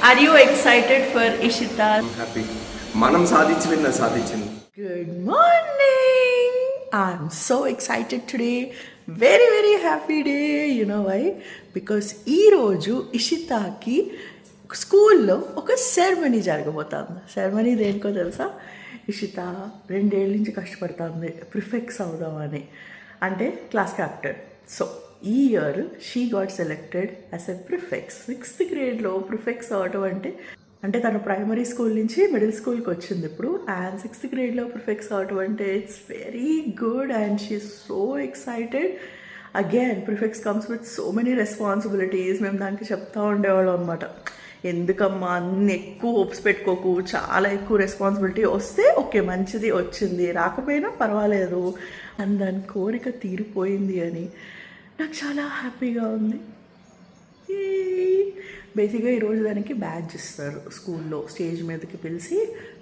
Are you excited for Ishita? I'm happy. మనం సాధించింది సాధించింది. Good morning. I'm so excited today. Very very happy day. You know why? Because ఈ రోజు ఇషితాకి స్కూల్లో ఒక సెరమనీ జరగబోతుంది. సెరమనీ దేనికో తెలుసా? ఇషిత 2 ఏళ్ళ నుంచి కష్టపడుతుంది ప్రిఫెక్స్ అవుదామని, అంటే క్లాస్ క్యాప్టెన్. సో ఈ year she got selected as a prefects. 6th గ్రేడ్లో ప్రిఫెక్స్ అవటం అంటే తను ప్రైమరీ స్కూల్ నుంచి మిడిల్ స్కూల్కి వచ్చింది ఇప్పుడు, అండ్ 6th గ్రేడ్లో ప్రిఫెక్స్ అవటం అంటే it's very good and she is so excited. Again prefects comes with so many responsibilities. మేము దానికి చెప్తా ఉండేవాళ్ళం అనమాట, ఎందుకమ్మా అన్ని ఎక్కువ హోప్స్ పెట్టుకోకు, చాలా ఎక్కువ రెస్పాన్సిబిలిటీ వస్తే ఓకే మంచిది, వచ్చింది, రాకపోయినా పర్వాలేదు అని దాని కోరిక తీరిపోయింది అని నాకు చాలా హ్యాపీగా ఉంది. బేసిక్గా ఈరోజు దానికి బ్యాడ్జ్ ఇస్తారు స్కూల్లో, స్టేజ్ మీదకి పిలిచి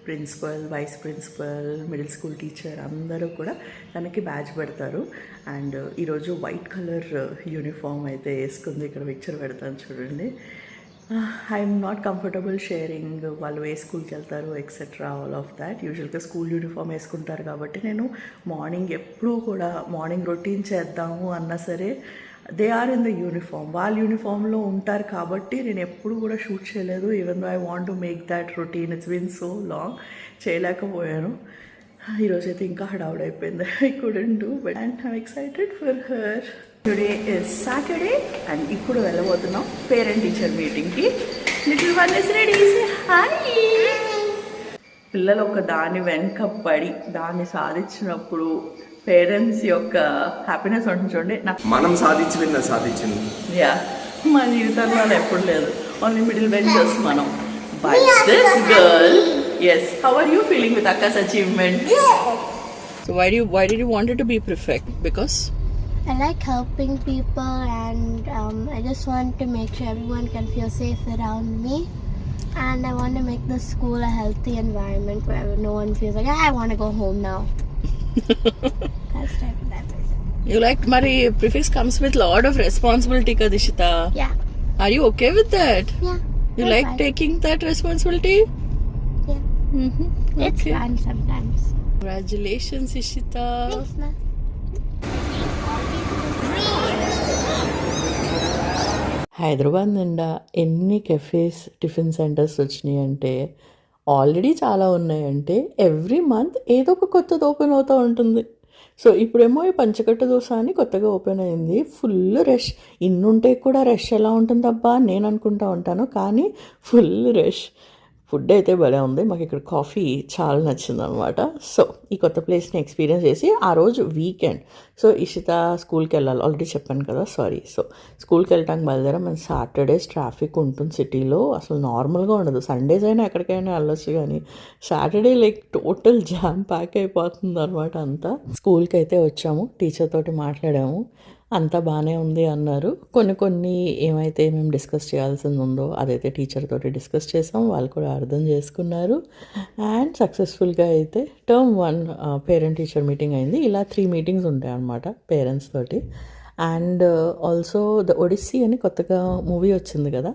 principal, vice principal, middle school teacher అందరూ కూడా దానికి బ్యాడ్జ్ పెడతారు. అండ్ ఈరోజు వైట్ కలర్ యూనిఫామ్ అయితే వేసుకుంది. ఇక్కడ పిక్చర్ పెడతాను చూడండి. ఐఎమ్ నాట్ కంఫర్టబుల్ షేరింగ్ వాళ్ళు ఏ స్కూల్కి వెళ్తారు ఎక్సెట్రా ఆల్ ఆఫ్ దాట్. యూజువల్గా స్కూల్ యూనిఫామ్ వేసుకుంటారు కాబట్టి నేను మార్నింగ్ ఎప్పుడూ కూడా మార్నింగ్ రొటీన్ చేద్దాము అన్నా సరే they are in the uniform, వాళ్ళ యూనిఫామ్లో ఉంటారు కాబట్టి నేను ఎప్పుడు కూడా షూట్ చేయలేదు. Even though I want to make that routine, it's been so long, చేయలేకపోయాను. ఈరోజైతే ఇంకా హడావుడైపోయింది, I couldn't do but and I'm excited for her. Today is Saturday and ఇప్పుడు వెళ్ళబోతున్నాం పేరెంట్ టీచర్ మీటింగ్కి. Little one is ready, say hi. పిల్లలు ఒక దాని వెనక పడి దాన్ని సాధించినప్పుడు పేరెంట్స్ యొక్క హ్యాపీనెస్ ఉంటుంది చూడండి. మనం సాధించింది. యా, మా జీవితంలో అలా ఎప్పుడు లేదు, ఓన్లీ మిడిల్ బెంచర్స్ మనం. But this girl, yes, how are you feeling with అక్కాస్ achievement? So why did you want it to be perfect? Because I like helping people and I just want to make sure everyone can feel safe around me, and I want to make the school a healthy environment where no one feels like I want to go home now. That's type of that person. You like Mari prefix comes with lot of responsibility, Kadishita. Yeah. Are you okay with that? Yeah. You like taking that responsibility? Yeah. Mm-hmm. It's Okay. fun sometimes. Congratulations, Ishita. Thanks, ma. Hyderabad నిండా ఎన్ని cafes, tiffin centres వచ్చినాయి అంటే, already చాలా ఉన్నాయంటే every month ఏదో ఒక కొత్తది open అవుతూ ఉంటుంది. సో ఇప్పుడేమో ఈ పంచకట్ట దోశ అని కొత్తగా ఓపెన్ అయింది. Full rush. ఇన్నుంటే కూడా రష్ ఎలా ఉంటుందబ్బా నేను అనుకుంటా ఉంటాను, కానీ ఫుల్ రష్. ఫుడ్ అయితే భలే ఉంది. మాకు ఇక్కడ కాఫీ చాలా నచ్చింది అనమాట. సో ఈ కొత్త ప్లేస్ని ఎక్స్పీరియన్స్ చేసి ఆ రోజు వీకెండ్, సో ఇషిత స్కూల్కి వెళ్ళాలి, ఆల్రెడీ చెప్పాను కదా, సారీ. సో స్కూల్కి వెళ్ళటానికి బయలుదేరా. మన సాటర్డేస్ ట్రాఫిక్ ఉంటుంది సిటీలో, అసలు నార్మల్గా ఉండదు. సండేస్ అయినా ఎక్కడికైనా వెళ్ళొచ్చు, కానీ Saturday like total jam pack అయిపోతుంది అనమాట అంతా. స్కూల్కి అయితే వచ్చాము, టీచర్ తోటి మాట్లాడాము, అంతా బాగానే ఉంది అన్నారు. కొన్ని ఏమైతే మేము డిస్కస్ చేయాల్సింది ఉందో అదైతే టీచర్ తోటి డిస్కస్ చేసాం, వాళ్ళు కూడా అర్థం చేసుకున్నారు. అండ్ సక్సెస్ఫుల్గా అయితే టర్మ్ 1 పేరెంట్ టీచర్ మీటింగ్ అయింది. ఇలా 3 మీటింగ్స్ ఉంటాయి అన్నమాట పేరెంట్స్ తోటి. అండ్ ఆల్సో ద ఒడిస్సీ అని కొత్తగా మూవీ వచ్చింది కదా,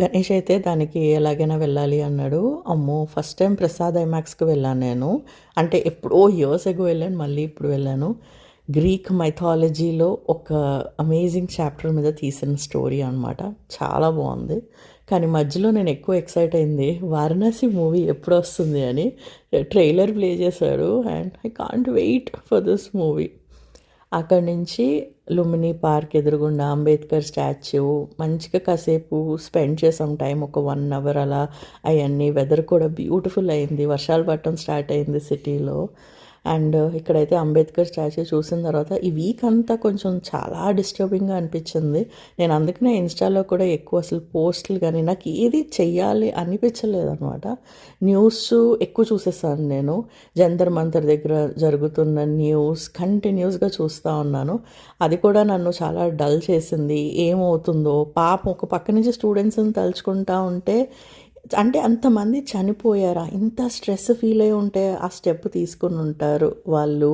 గణేష్ అయితే దానికి ఎలాగైనా వెళ్ళాలి అన్నాడు. అమ్మో, ఫస్ట్ టైం ప్రసాద్ ఐమాక్స్కి వెళ్ళాను నేను, అంటే ఎప్పుడో ఇయర్స్ ఎగో వెళ్ళాను, మళ్ళీ ఇప్పుడు వెళ్ళాను. గ్రీక్ మైథాలజీలో ఒక అమేజింగ్ చాప్టర్ మీద తీసిన స్టోరీ అనమాట, చాలా బాగుంది. కానీ మధ్యలో నేను ఎక్కువ ఎక్సైట్ అయింది వారణాసి మూవీ ఎప్పుడు వస్తుంది అని. ట్రైలర్ ప్లే చేశాడు and I can't wait for this movie. అక్కడి నుంచి లుంబిని పార్క్ ఎదురుగుండా అంబేద్కర్ స్టాచ్యూ మంచిగా కాసేపు స్పెండ్ చేసాం టైం, ఒక 1 hour అలా. అవన్నీ వెదర్ కూడా బ్యూటిఫుల్ అయింది, వర్షాలు పడటం స్టార్ట్ అయింది సిటీలో. అండ్ ఇక్కడైతే అంబేద్కర్ స్టాచ్యూ చూసిన తర్వాత ఈ వీక్ అంతా కొంచెం చాలా డిస్టర్బింగ్గా అనిపించింది. నేను అందుకనే ఇన్స్టాలో కూడా ఎక్కువ అసలు పోస్టులు కానీ నాకు ఏది చెయ్యాలి అనిపించలేదు అనమాట. న్యూస్ ఎక్కువ చూసేసాను నేను. జంతర్ మంతర్ దగ్గర జరుగుతున్న న్యూస్ కంటిన్యూస్గా చూస్తూ ఉన్నాను. అది కూడా నన్ను చాలా డల్ చేసింది. ఏమవుతుందో పాపం, ఒక పక్క నుంచి స్టూడెంట్స్ని తలుచుకుంటా ఉంటే అంటే అంతమంది చనిపోయారా, ఇంత స్ట్రెస్ ఫీల్ అయి ఉంటే ఆ స్టెప్ తీసుకుని ఉంటారు వాళ్ళు,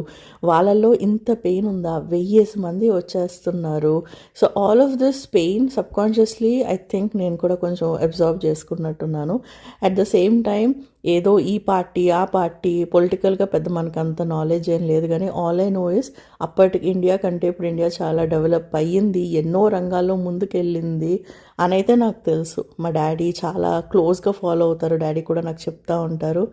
వాళ్ళల్లో ఇంత పెయిన్ ఉందా, 1000 మంది వచ్చేస్తున్నారు. So all of this pain subconsciously I think నేను కూడా కొంచెం అబ్జర్వ్ చేసుకున్నట్టున్నాను. అట్ ద సేమ్ టైం ఏదో ఈ పార్టీ ఆ పార్టీ పొలిటికల్గా పెద్ద మనకు అంత నాలెడ్జ్ ఏం లేదు, కానీ ఆల్ ఐ నో ఇస్ అప్పటికి ఇండియా కంటే ఇప్పుడు ఇండియా చాలా డెవలప్ అయ్యింది, ఎన్నో రంగాల్లో ముందుకెళ్ళింది అని అయితే నాకు తెలుసు. మా డాడీ చాలా క్లోజ్గా ఫాలో అవుతారు, డాడీ కూడా నాకు చెప్తా ఉంటారు.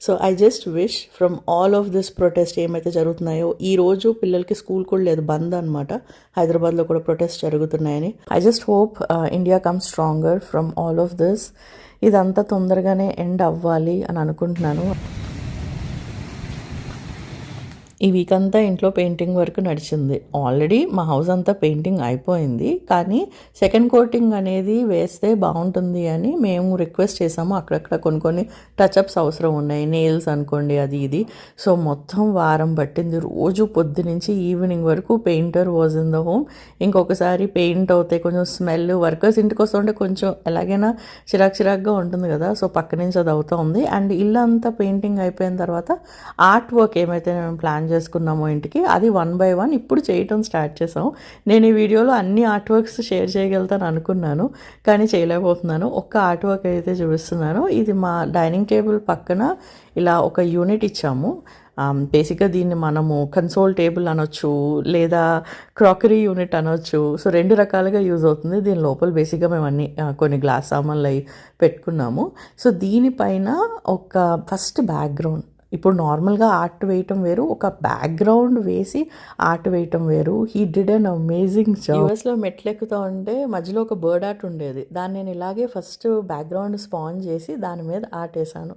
So I just wish from all of this protest ఏమైతే జరుగుతున్నాయో, ఈరోజు పిల్లలకి స్కూల్ కూడా లేదు, బంద్ అనమాట, హైదరాబాద్లో కూడా ప్రొటెస్ట్ జరుగుతున్నాయని. I just hope India come stronger from all of this. ఇదంతా తొందరగానే ఎండ్ అవ్వాలి అని అనుకుంటున్నాను. ఈ వీక్ అంతా ఇంట్లో పెయింటింగ్ వర్క్ నడిచింది. ఆల్రెడీ మా హౌస్ అంతా పెయింటింగ్ అయిపోయింది, కానీ సెకండ్ కోటింగ్ అనేది వేస్తే బాగుంటుంది అని మేము రిక్వెస్ట్ చేసాము. అక్కడక్కడ కొన్ని టచ్అప్స్ అవసరం ఉన్నాయి, నెయిల్స్ అనుకోండి, అది ఇది. సో మొత్తం వారం పట్టింది, రోజు పొద్దు నుంచి ఈవినింగ్ వరకు painter was in the home. ఇంకొకసారి పెయింట్ అవుతాయి, కొంచెం స్మెల్, వర్కర్స్ ఇంటికి వస్తుంటే కొంచెం ఎలాగైనా చిరాకుగా ఉంటుంది కదా, సో పక్క నుంచి అది అవుతూ ఉంది. అండ్ ఇల్లు అంతా పెయింటింగ్ అయిపోయిన తర్వాత ఆర్ట్ వర్క్ ఏమైతే మేము ప్లాన్ చేసుకున్నామో ఇంటికి, అది 1 by 1 ఇప్పుడు చేయటం స్టార్ట్ చేసాం. నేను ఈ వీడియోలో అన్ని ఆర్ట్ వర్క్స్ షేర్ చేయగలుగుతాను అనుకున్నాను, కానీ చేయలేకపోతున్నాను. ఒక్క ఆర్ట్ వర్క్ అయితే చూపిస్తున్నాను. ఇది మా డైనింగ్ టేబుల్ పక్కన ఇలా ఒక యూనిట్ ఇచ్చాము. బేసిక్గా దీన్ని మనము కన్సోల్ టేబుల్ అనొచ్చు, లేదా క్రాకరీ యూనిట్ అనొచ్చు. సో 2 రకాలుగా యూజ్ అవుతుంది. దీని లోపల బేసిక్గా మేము అన్ని కొన్ని గ్లాస్ సామాన్లు అవి పెట్టుకున్నాము. సో దీనిపైన ఒక ఫస్ట్ బ్యాక్గ్రౌండ్, ఇప్పుడు నార్మల్గా ఆర్ట్ వేయటం వేరు, ఒక బ్యాక్గ్రౌండ్ వేసి ఆర్ట్ వేయటం వేరు. He did an amazing job. యూఎస్లో మెట్లు ఎక్కుతూ ఉంటే మధ్యలో ఒక బర్డ్ ఆర్ట్ ఉండేది, దాన్ని నేను ఇలాగే ఫస్ట్ బ్యాక్గ్రౌండ్ స్పాన్ చేసి దాని మీద ఆర్ట్ వేసాను.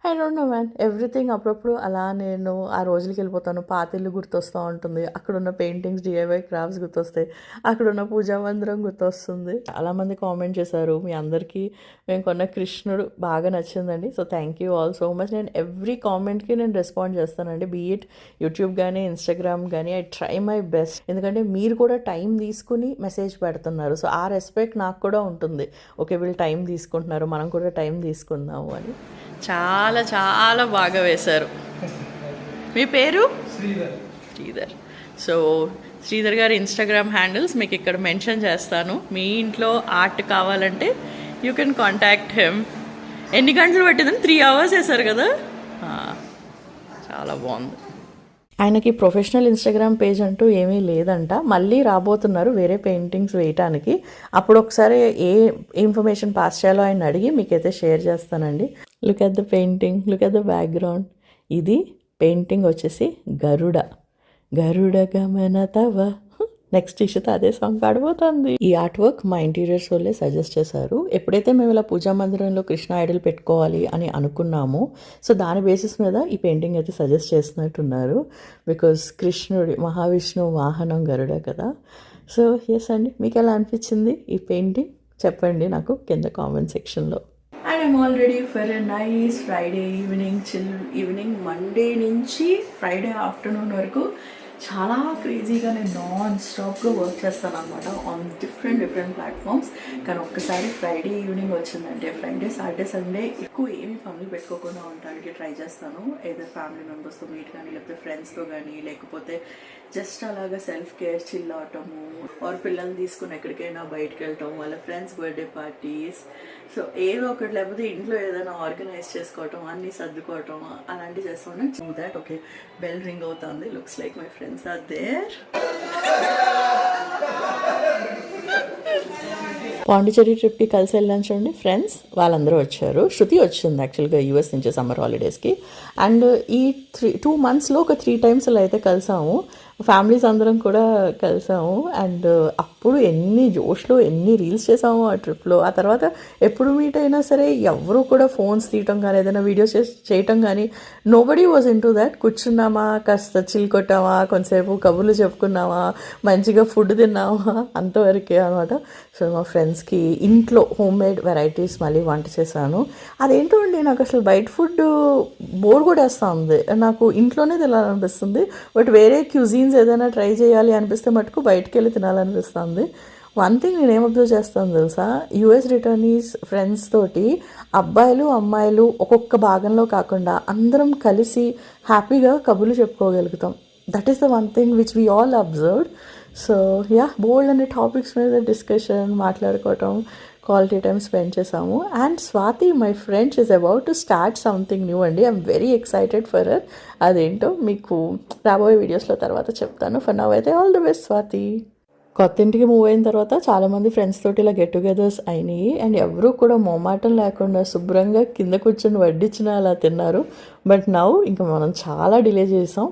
I don't know man, everything అప్పుడప్పుడు అలా నేను ఆ రోజులకి వెళ్ళిపోతాను. పాతిళ్ళు గుర్తొస్తూ ఉంటుంది, అక్కడున్న పెయింటింగ్స్, DIY క్రాఫ్ట్స్ గుర్తొస్తాయి, అక్కడున్న పూజా మందిరం గుర్తొస్తుంది. చాలామంది కామెంట్ చేశారు, మీ అందరికీ మేము కొన్న కృష్ణుడు బాగా నచ్చిందండి. So thank you all so much. నేను ఎవ్రీ కామెంట్కి నేను రెస్పాండ్ చేస్తానండి, బీఇట్ యూట్యూబ్ కానీ ఇన్స్టాగ్రామ్ కానీ. ఐ ట్రై మై బెస్ట్, ఎందుకంటే మీరు కూడా టైం తీసుకుని మెసేజ్ పెడుతున్నారు. సో ఆ రెస్పెక్ట్ నాకు కూడా ఉంటుంది, ఓకే వీళ్ళు టైం తీసుకుంటున్నారు, మనం కూడా టైం తీసుకుందాము అని. చాలా చాలా బాగా వేశారు. మీ పేరు? శ్రీధర్. సో శ్రీధర్ గారి ఇన్స్టాగ్రామ్ హ్యాండిల్స్ మీకు ఇక్కడ మెన్షన్ చేస్తాను. మీ ఇంట్లో ఆర్ట్ కావాలంటే యూ కెన్ కాంటాక్ట్ హిమ్. ఎన్ని గంటలు పట్టిందని? 3 hours వేశారు కదా, చాలా బాగుంది. ఆయనకి ప్రొఫెషనల్ ఇన్స్టాగ్రామ్ పేజ్ అంటూ ఏమీ లేదంట, మళ్ళీ రాబోతున్నారు వేరే పెయింటింగ్స్ వేయటానికి. అప్పుడు ఒకసారి ఏ ఇన్ఫర్మేషన్ పాస్ చేయాలో ఆయన అడిగి మీకైతే షేర్ చేస్తానండి. Look at the painting, look at the background. ఇది పెయింటింగ్ వచ్చేసి గరుడ గమన తవ. నెక్స్ట్ ఇష్యూతో అదే సాంగ్ పాడబోతుంది. ఈ ఆర్ట్ వర్క్ మా ఇంటీరియర్స్ వాళ్ళే సజెస్ట్ చేశారు. ఎప్పుడైతే మేము ఇలా పూజా మందిరంలో కృష్ణ ఐడల్ పెట్టుకోవాలి అని అనుకున్నామో, సో దాని బేసిస్ మీద ఈ పెయింటింగ్ అయితే సజెస్ట్ చేస్తున్నట్టున్నారు. బికాజ్ కృష్ణుడి, మహావిష్ణువు వాహనం గరుడ కదా. సో ఎస్ అండి, మీకు ఎలా అనిపించింది ఈ పెయింటింగ్ చెప్పండి నాకు కింద కామెంట్ సెక్షన్లో. And I'm all ready for a nice Friday evening, chill evening. Monday నుంచి ఫ్రైడే ఆఫ్టర్నూన్ వరకు చాలా క్రేజీగా నేను నాన్ స్టాప్గా వర్క్ చేస్తాను అనమాట ఆన్ డిఫరెంట్ ప్లాట్ఫామ్స్. కానీ ఒక్కసారి ఫ్రైడే ఈవినింగ్ వచ్చిందంటే, ఫ్రైడే సాటర్డే సండే ఎక్కువ ఏమీ పనులు పెట్టుకోకుండా ఉండడానికి ట్రై చేస్తాను. ఏదో ఫ్యామిలీ మెంబర్స్తో మీట్ కానీ, లేకపోతే ఫ్రెండ్స్తో కానీ, లేకపోతే జస్ట్ అలాగా సెల్ఫ్ కేర్ చిల్ అవటము, ఆర్ పిల్లల్ని తీసుకుని ఎక్కడికైనా బయటకు వెళ్ళటం, వాళ్ళ ఫ్రెండ్స్ బర్త్డే పార్టీస్. సో ఏదో ఒకటి, లేకపోతే ఇంట్లో ఏదైనా ఆర్గనైజ్ చేసుకోవటం, అన్నీ సర్దుకోవటం, అలాంటివి చేస్తాను. So that okay, bell ring అవుతుంది. Looks like my friends are there. Pondicherry ట్రిప్కి కలిసి వెళ్ళాను చూడండి ఫ్రెండ్స్, వాళ్ళందరూ వచ్చారు. శృతి వచ్చింది యాక్చువల్గా US నుంచి సమ్మర్ హాలిడేస్కి. అండ్ ఈ 2 monthsలో ఒక 3 times అలా అయితే కలిసాము, ఫ్యామిలీస్ అందరం కూడా కలిసాము. అండ్ అప్పుడు ఎన్ని జోష్లో ఎన్ని రీల్స్ చేసాము ఆ ట్రిప్లో. ఆ తర్వాత ఎప్పుడు మీట్ అయినా సరే ఎవరు కూడా ఫోన్స్ తీయటం కానీ, ఏదైనా వీడియోస్ చేయటం కానీ, nobody was into that. కూర్చున్నామా, కాస్త చిల్ కొట్టామా, కొంతసేపు కబుర్లు చెప్పుకున్నామా, మంచిగా ఫుడ్ తిన్నామా, అంతవరకే అనమాట. సో మా ఫ్రెండ్స్కి ఇంట్లో హోమ్ మేడ్ వెరైటీస్ మళ్ళీ వంట చేశాను. అదేంటో అండి, నాకు అసలు బయట ఫుడ్ బోర్ కూడా వేస్తూ ఉంది. నాకు ఇంట్లోనే తినాలనిపిస్తుంది, బట్ వేరే క్యూజీన్స్ ఏదైనా ట్రై చేయాలి అనిపిస్తే మటుకు బయటకు వెళ్ళి తినాలనిపిస్తుంది. వన్ థింగ్ నేను ఏం అబ్జర్వ్ చేస్తాను తెలుసా, యూఎస్ రిటర్నీస్ ఫ్రెండ్స్ తోటి అబ్బాయిలు అమ్మాయిలు ఒక్కొక్క భాగంలో కాకుండా అందరం కలిసి హ్యాపీగా కబుర్లు చెప్పుకోగలుగుతాం. That is the one thing which we all observed. So yeah, బోల్డ్ అనే టాపిక్స్ మీద డిస్కషన్ మాట్లాడుకోవటం, క్వాలిటీ టైం స్పెండ్ చేసాము. And Swathi my friends is about to start something new అండి. I'm very excited for her. అదేంటో మీకు రాబోయే వీడియోస్లో తర్వాత చెప్తాను. ఫర్ నౌ అయితే ఆల్ ది బెస్ట్ స్వాతి. కొత్త ఇంటికి మూవ్ అయిన తర్వాత చాలామంది ఫ్రెండ్స్ తోటి ఇలా గెట్ టుగెదర్స్ అయినాయి. అండ్ ఎవరూ కూడా మొమాటం లేకుండా శుభ్రంగా కింద కూర్చొని వడ్డించిన అలా తిన్నారు. బట్ నౌ ఇంకా మనం చాలా డిలే చేసాం.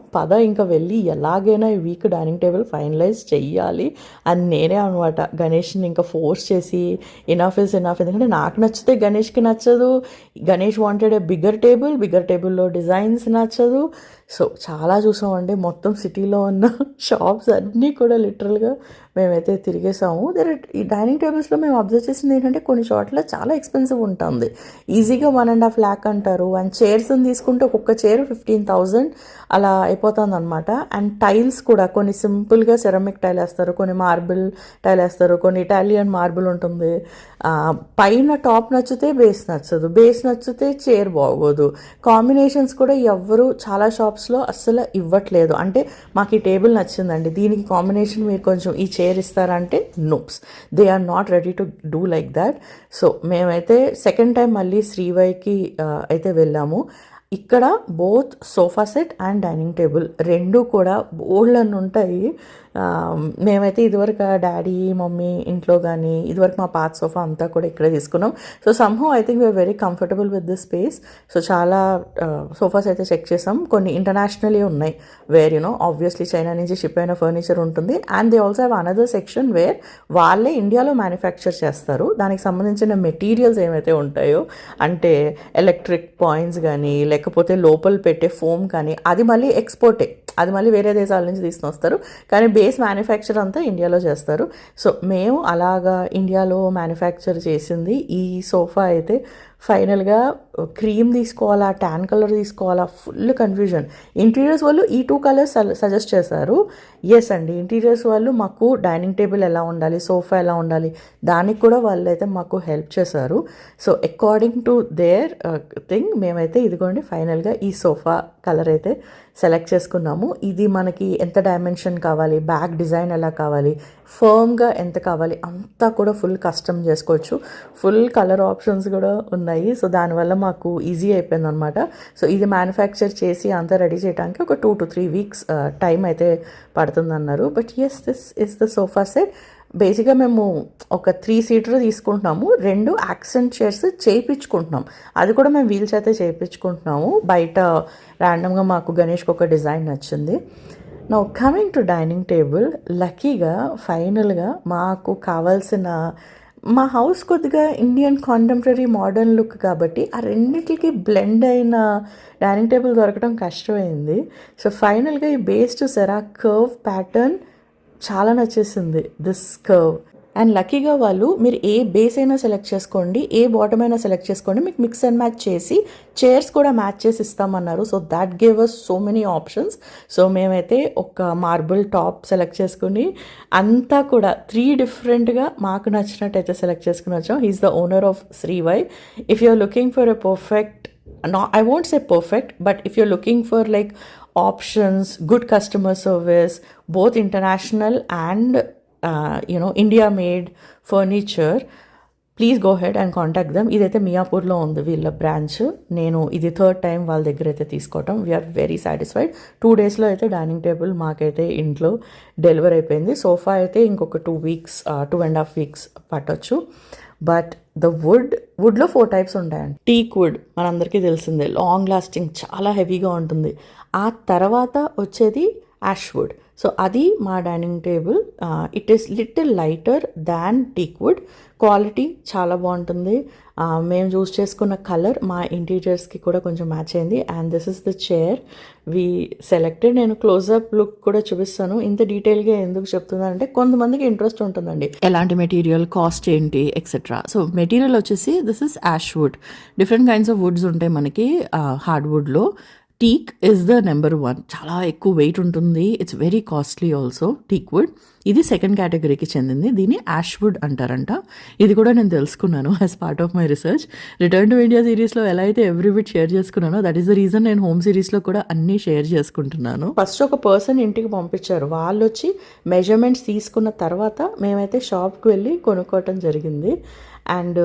ఇంకా వెళ్ళి ఎలాగైనా ఈ వీక్ డైనింగ్ టేబుల్ ఫైనలైజ్ చెయ్యాలి అని నేనే అనమాట గణేష్ని ఇంకా ఫోర్స్ చేసి ఇనఫ్ ఇస్ ఇనఫ్. ఎందుకంటే నాకు నచ్చితే గణేష్కి నచ్చదు. గణేష్ వాంటెడ్ ఏ బిగ్గర్ టేబుల్లో డిజైన్స్ నచ్చదు. సో చాలా చూసామండి. మొత్తం సిటీలో ఉన్న షాప్స్ అన్నీ కూడా లిటరల్గా మేమైతే తిరిగేసాము. ఈ డైనింగ్ టేబుల్స్లో మేము అబ్జర్వ్ చేసింది ఏంటంటే కొన్ని చోట్ల చాలా ఎక్స్పెన్సివ్ ఉంటుంది. ఈజీగా 1.5 lakh అంటారు. అండ్ చైర్స్ని తీసుకుంటే ఒక్కొక్క చైర్ 15,000 అలా అయిపోతుంది అనమాట. అండ్ టైల్స్ కూడా కొన్ని సింపుల్గా సెరమిక్ టైల్ వేస్తారు, కొన్ని మార్బుల్ టైల్ వేస్తారు, కొన్ని ఇటాలియన్ మార్బుల్ ఉంటుంది. పైన టాప్ నచ్చితే బేస్ నచ్చదు, బేస్ నచ్చితే చైర్ బాగోదు. కాంబినేషన్స్ కూడా ఎవ్వరు చాలా షాప్స్లో అస్సలు ఇవ్వట్లేదు. అంటే మాకు ఈ టేబుల్ నచ్చిందండి, దీనికి కాంబినేషన్ మీరు కొంచెం ఈ చైర్ ఇస్తారంటే nopes, they are not ready to do like that. So మేమైతే సెకండ్ టైం మళ్ళీ శ్రీవైకి అయితే వెళ్ళాము. ఇక్కడ both sofa set and dining table రెండు కూడా బోల్డ్ అని ఉంటాయి. మేమైతే ఇదివరకు డాడీ మమ్మీ ఇంట్లో కానీ ఇదివరకు మా పాత సోఫా అంతా కూడా ఇక్కడే తీసుకున్నాం. So somehow I think we're very comfortable with this space. So చాలా సోఫాస్ అయితే చెక్ చేసాం. కొన్ని ఇంటర్నేషనలీ ఉన్నాయి వేర్ ఆబ్వియస్లీ చైనా నుంచి షిప్ అయిన ఫర్నిచర్ ఉంటుంది. And they also have another section where వాళ్ళే ఇండియాలో మ్యానుఫ్యాక్చర్ చేస్తారు. దానికి సంబంధించిన మెటీరియల్స్ ఏమైతే ఉంటాయో అంటే ఎలక్ట్రిక్ పాయింట్స్ కానీ లేకపోతే లోపల పెట్టే ఫోమ్ కానీ అది మళ్ళీ ఎక్స్పోర్టే, అది మళ్ళీ వేరే దేశాల నుంచి తీసుకుని వస్తారు. కానీ బేస్ మ్యానుఫ్యాక్చర్ అంతా ఇండియాలో చేస్తారు. సో మేము అలాగా ఇండియాలో మ్యానుఫ్యాక్చర్ చేసింది ఈ సోఫా అయితే ఫైనల్గా క్రీమ్ తీసుకోవాలా, ట్యాన్ కలర్ తీసుకోవాలా, ఫుల్ కన్ఫ్యూజన్. ఇంటీరియర్స్ వాళ్ళు ఈ 2 కలర్స్ సజెస్ట్ చేశారు. ఎస్ అండి, ఇంటీరియర్స్ వాళ్ళు మాకు డైనింగ్ టేబుల్ ఎలా ఉండాలి, సోఫా ఎలా ఉండాలి, దానికి కూడా వాళ్ళు అయితే మాకు హెల్ప్ చేశారు. So according to their thing మేమైతే ఇదిగోండి ఫైనల్గా ఈ సోఫా కలర్ అయితే సెలెక్ట్ చేసుకున్నాము. ఇది మనకి ఎంత డైమెన్షన్ కావాలి, బ్యాక్ డిజైన్ ఎలా కావాలి, ఫర్మ్గా ఎంత కావాలి అంతా కూడా ఫుల్ కస్టమ్ చేసుకోవచ్చు. ఫుల్ కలర్ ఆప్షన్స్ కూడా ఉన్నాయి. సో దానివల్ల మాకు ఈజీ అయిపోయింది అనమాట. సో ఇది మ్యానుఫ్యాక్చర్ చేసి అంతా రెడీ చేయడానికి ఒక 2 to 3 weeks టైం అయితే పడుతుందన్నారు. But yes, this is the sofa set. బేసిక్గా మేము ఒక 3-seater తీసుకుంటున్నాము, 2 యాక్సెంట్ చైర్స్ చేయించుకుంటున్నాం. అది కూడా మేము వీల్స్ అయితే చేయించుకుంటున్నాము. బయట ర్యాండమ్గా మాకు గణేష్కి ఒక డిజైన్ నచ్చింది. Now coming to dining table, లక్కీగా ఫైనల్గా మాకు కావాల్సిన, మా హౌస్ కొద్దిగా ఇండియన్ కాంటెంపరీ మోడర్న్ లుక్ కాబట్టి ఆ రెండింటికి బ్లెండ్ అయిన డైనింగ్ టేబుల్ దొరకడం కష్టమైంది. సో ఫైనల్గా ఈ base to Cera curve pattern చాలా నచ్చేసింది, దిస్ కర్వ్. అండ్ లక్కీగా వాళ్ళు మీరు ఏ బేస్ అయినా సెలెక్ట్ చేసుకోండి, ఏ బాటమ్ అయినా సెలెక్ట్ చేసుకోండి, మీకు మిక్స్ అండ్ మ్యాచ్ చేసి చైర్స్ కూడా మ్యాచ్ చేసి ఇస్తామన్నారు. So that gave us so many options. So మేమైతే ఒక మార్బుల్ టాప్ సెలెక్ట్ చేసుకుని అంతా కూడా 3 డిఫరెంట్గా మాకు నచ్చినట్టయితే సెలెక్ట్ చేసుకుని వచ్చాం. He's the owner of Srivai. If you're looking for a perfect, I won't say perfect, but if you're looking for like options, good customer service, both international and India made furniture, please go head and contact them. ఇదైతే మియాపూర్లో ఉంది వీళ్ళ branch. నేను ఇది 3rd time వాళ్ళ దగ్గర అయితే తీసుకోవటం. We are very satisfied. 2 daysలో అయితే డైనింగ్ టేబుల్ మాకైతే ఇంట్లో డెలివర్ అయిపోయింది. సోఫా అయితే ఇంకొక 2 weeks, 2.5 weeks పట్టొచ్చు. బట్ ద వుడ్లో 4 types ఉంటాయండి. టీక్ వుడ్ మనందరికీ తెలిసిందే, లాంగ్ లాస్టింగ్, చాలా హెవీగా ఉంటుంది. ఆ తర్వాత వచ్చేది యాష్ వుడ్. సో అది మా dining table. It is little lighter than teak wood. Quality చాలా బాగుంటుంది. మేము చూస్ చేసుకున్న కలర్ మా ఇంటీరియర్స్కి కూడా కొంచెం మ్యాచ్ అయింది. And this is the chair we selected. నేను క్లోజప్ లుక్ కూడా చూపిస్తాను. ఇంత డీటెయిల్గా ఎందుకు చెప్తున్నానంటే కొంతమందికి ఇంట్రెస్ట్ ఉంటుందండి, ఎలాంటి మెటీరియల్, కాస్ట్ ఏంటి, ఎక్సెట్రా. సో మెటీరియల్ వచ్చేసి this is ash wood. Different kinds of woods ఉంటాయి మనకి హార్డ్ వుడ్లో. Teak is the number 1. చాలా ఎక్కువ వెయిట్ ఉంటుంది. It's very costly also teak wood. ఇది సెకండ్ కేటగిరీకి చెందింది. దీన్ని యాష్వుడ్ అంటారంట. ఇది కూడా నేను తెలుసుకున్నాను as part of my research. Return to India సిరీస్లో ఎలా అయితే ఎవ్రీ బిట్ షేర్ చేసుకున్నానో దట్ ఈస్ ద రీజన్ నేను హోమ్ సిరీస్లో కూడా అన్నీ షేర్ చేసుకుంటున్నాను. ఫస్ట్ ఒక పర్సన్ ఇంటికి పంపించారు. వాళ్ళు వచ్చి మెజర్మెంట్స్ తీసుకున్న తర్వాత మేమైతే షాప్కి వెళ్ళి కొనుక్కోవటం జరిగింది. And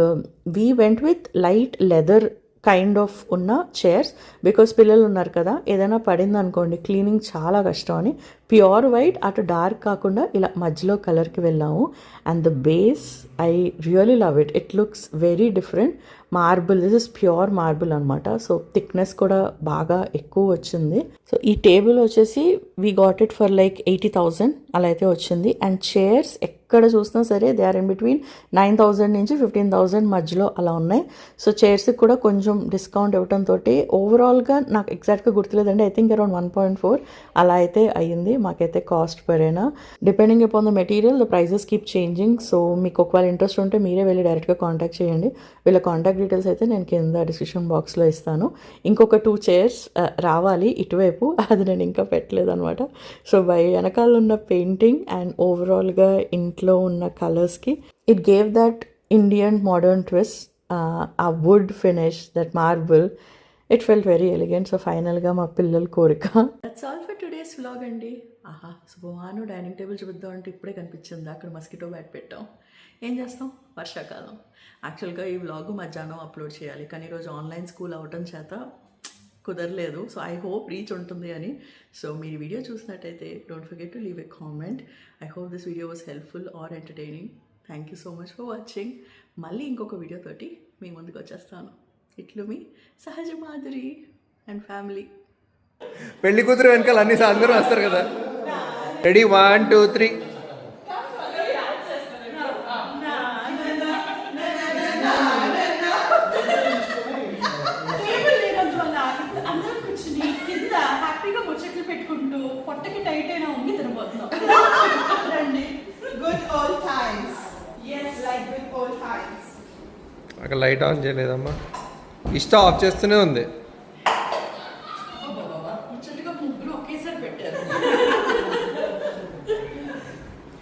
we went with light leather kind of ఉన్న చైర్స్, బికాస్ పిల్లలు ఉన్నారు కదా, ఏదైనా పడింది అనుకోండి క్లీనింగ్ చాలా కష్టం అని ప్యూర్ వైట్ అటు డార్క్ కాకుండా ఇలా మధ్యలో కలర్కి వెళ్ళాము. And the base I really love it. It looks very different. Marble, this is pure marble అనమాట. సో థిక్నెస్ కూడా బాగా ఎక్కువ వచ్చింది. సో ఈ టేబుల్ వచ్చేసి we got it for like 80,000 అలా అయితే వచ్చింది. అండ్ చైర్స్ ఎక్కడ చూసినా సరే దే ఆర్ ఇన్ బిట్వీన్ 9,000 నుంచి 15,000 మధ్యలో అలా ఉన్నాయి. సో చైర్స్కి కూడా కొంచెం డిస్కౌంట్ ఇవ్వడంతో ఓవరాల్గా నాకు ఎగ్జాక్ట్గా గుర్తులేదండి, ఐ థింక్ అరౌండ్ 1.4 అలా అయితే అయ్యింది మాకైతే కాస్ట్ పరేనా. Depending upon the material the prices keep changing. So మీకు ఒకవేళ ఇంట్రెస్ట్ ఉంటే మీరే వెళ్ళి డైరెక్ట్గా కాంటాక్ట్ చేయండి. వీళ్ళ కాంటాక్ట్ డీటెయిల్స్ అయితే నేను కింద డిస్క్రిప్షన్ బాక్స్లో ఇస్తాను. ఇంకొక 2 చైర్స్ రావాలి ఇటువైపు, అది నేను ఇంకా పెట్టలేదు అనమాట. సో వెనకాల ఉన్న పెయింటింగ్ అండ్ ఓవరాల్గా ఇంట్లో ఉన్న కలర్స్కి it gave that Indian modern twist. ఆ wood finish, that marble, it felt very elegant. So ఫైనల్గా మా పిల్లల కోరిక. That's all for today's vlog అండి. ఆహా, శుభమాను డైనింగ్ టేబుల్ చూద్దాం అంటే ఇప్పుడే కనిపించింది. అక్కడ మస్కిటో బ్యాట్ పెట్టాం. ఏం చేస్తాం, వర్షాకాలం. యాక్చువల్గా ఈ వ్లాగ్ మధ్యాహ్నం అప్లోడ్ చేయాలి, కానీ ఈరోజు ఆన్లైన్ స్కూల్ అవ్వటం చేత కుదరలేదు. సో ఐ హోప్ రీచ్ ఉంటుంది అని. సో మీరు వీడియో చూసినట్టయితే don't forget to leave a comment. I hope this video was helpful or entertaining. Thank you so much for watching. మళ్ళీ ఇంకొక వీడియోతోటి మీ ముందుకు వచ్చేస్తాను. ఇట్లు మీ సహజ మాధురి అండ్ ఫ్యామిలీ. పెళ్లి కూతురు వెనకాల అన్ని అందరూ వస్తారు కదా. రెడీ 1 2 3. పెట్టుకుంటూ పొట్టకి టైట్ అయినా ఉండి తినబోతున్నాం. Good old times. Yes, like good old times. అక్కడ లైట్ ఆన్ చేయలేదమ్మా, ఇష్టం ఆఫ్ చేస్తూనే ఉంది.